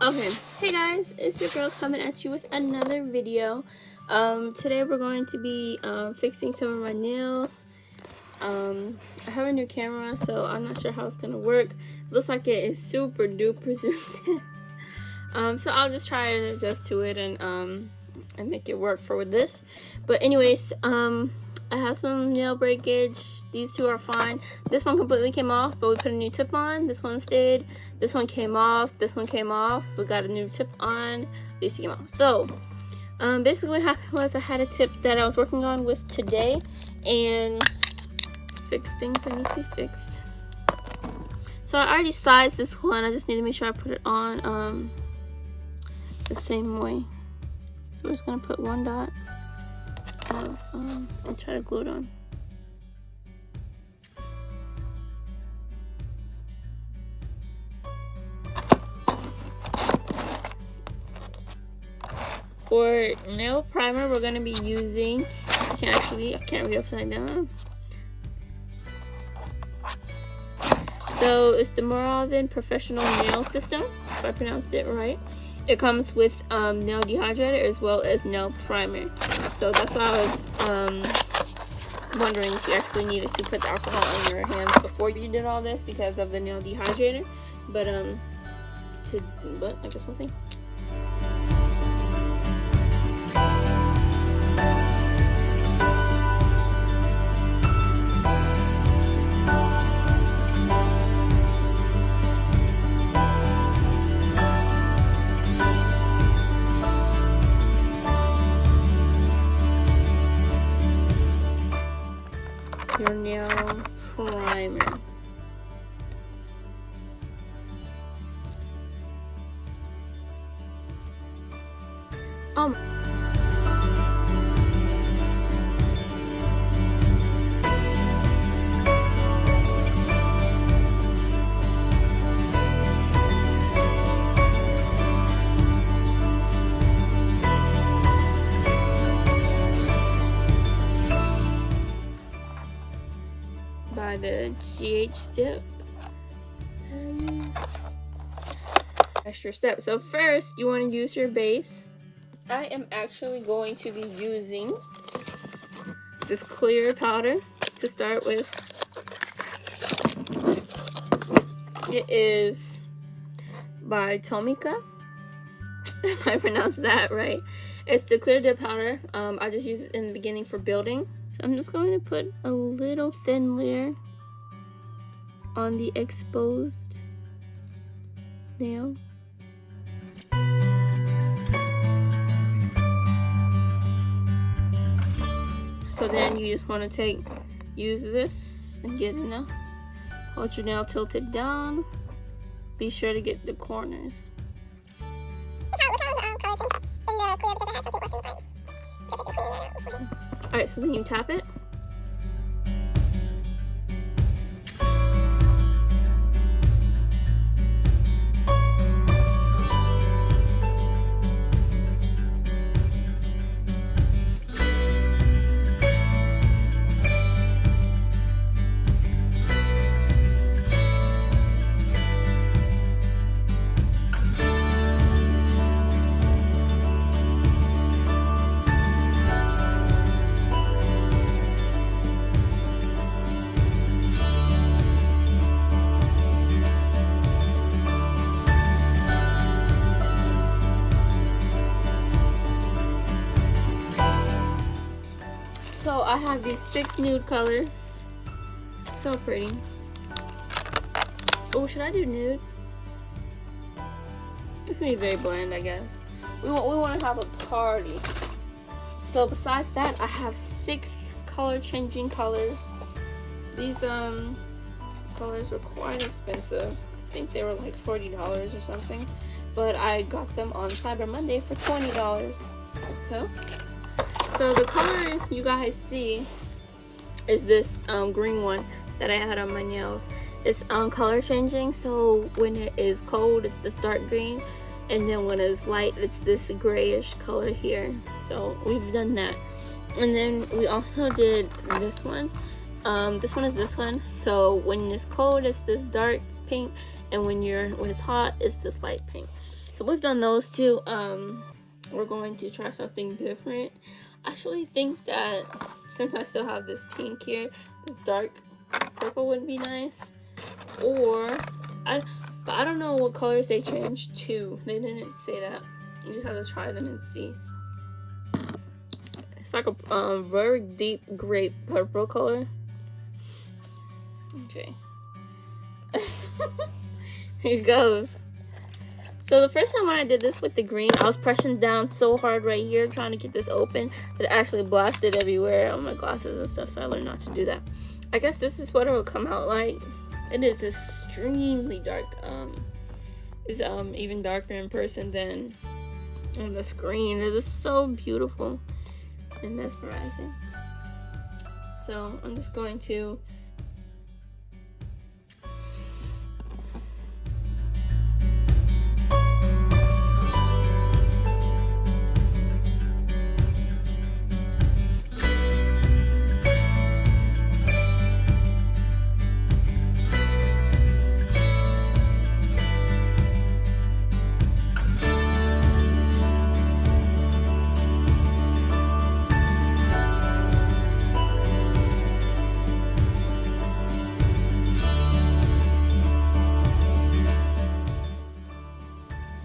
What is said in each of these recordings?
Okay, hey guys, it's your girl coming at you with another video. Today we're going to be fixing some of my nails. I have a new camera, so I'm not sure how it's gonna work. It looks like it is super duper zoomed in. So I'll just try to adjust to it and make it work for this. But anyways, I have some nail breakage. These two are fine. This one completely came off, but we put a new tip on. This one stayed. This one came off. This one came off. We got a new tip on. These two came off. So basically what happened was I had a tip that I was working on with today and fixed things that need to be fixed. So I already sized this one. I just need to make sure I put it on the same way. So we're just gonna put one dot of and try to glue it on. For nail primer, we're gonna be using, I can't read upside down. So it's the Moravin Professional Nail System, if I pronounced it right. It comes with nail dehydrator as well as nail primer. So that's why I was wondering if you actually needed to put the alcohol on your hands before you did all this because of the nail dehydrator. But I guess we'll see. Your nail primer. By the GH step. Extra step. So first you want to use your base. I am actually going to be using this clear powder to start with. It is by Tomika, if I pronounced that right. It's the clear dip powder. I just use it in the beginning for building. So I'm just going to put a little thin layer on the exposed nail. So then you just want to use this and get enough. Hold your nail tilted down. Be sure to get the corners. Alright, so then you tap it. So I have these 6 nude colors. So pretty. Oh, should I do nude? It's gonna be very bland, I guess. We want to have a party. So besides that, I have 6 color changing colors. These colors were quite expensive. I think they were like $40 or something. But I got them on Cyber Monday for $20. So the color you guys see is this green one that I had on my nails. It's color changing, so when it is cold it's this dark green, and then when it's light it's this grayish color here. So we've done that. And then we also did this one. This one is this one. So when it's cold it's this dark pink, and when it's hot it's this light pink. So we've done those two. We're going to try something different. I actually think that since I still have this pink here, this dark purple would be nice. Or but I don't know what colors they changed to. They didn't say that. You just have to try them and see. It's like a very deep grape purple color. Okay. Here it goes. So the first time when I did this with the green, I was pressing down so hard right here trying to get this open that it actually blasted everywhere on my glasses and stuff, so I learned not to do that. I guess this is what it will come out like. It is extremely dark. It's even darker in person than on the screen. It is so beautiful and mesmerizing. So I'm just going to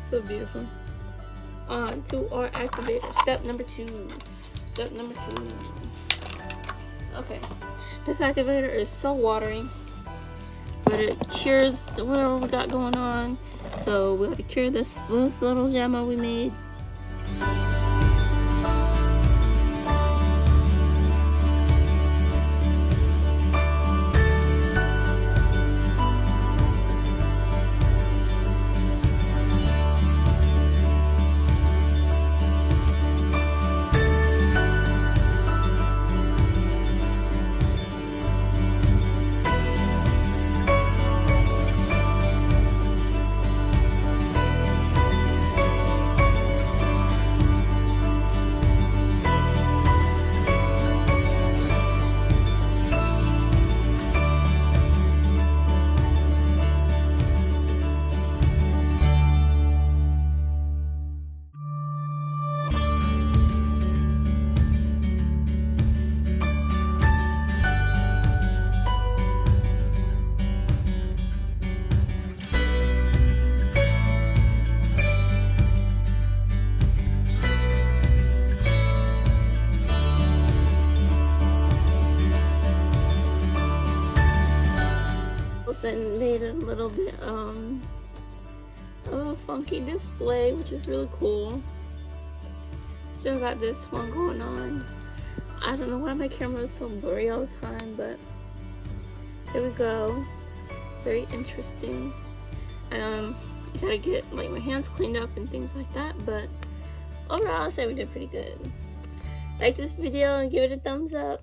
so beautiful. On to our activator. Step number 2. Step number 2. Okay. This activator is so watery, but it cures whatever we got going on. So we have to cure this little gemma we made. And made a little bit of a funky display, which is really cool. Still got this one going on. I don't know why my camera is so blurry all the time, but here we go. Very interesting. You gotta get like my hands cleaned up and things like that, but overall I'll say we did pretty good. Like this video and give it a thumbs up.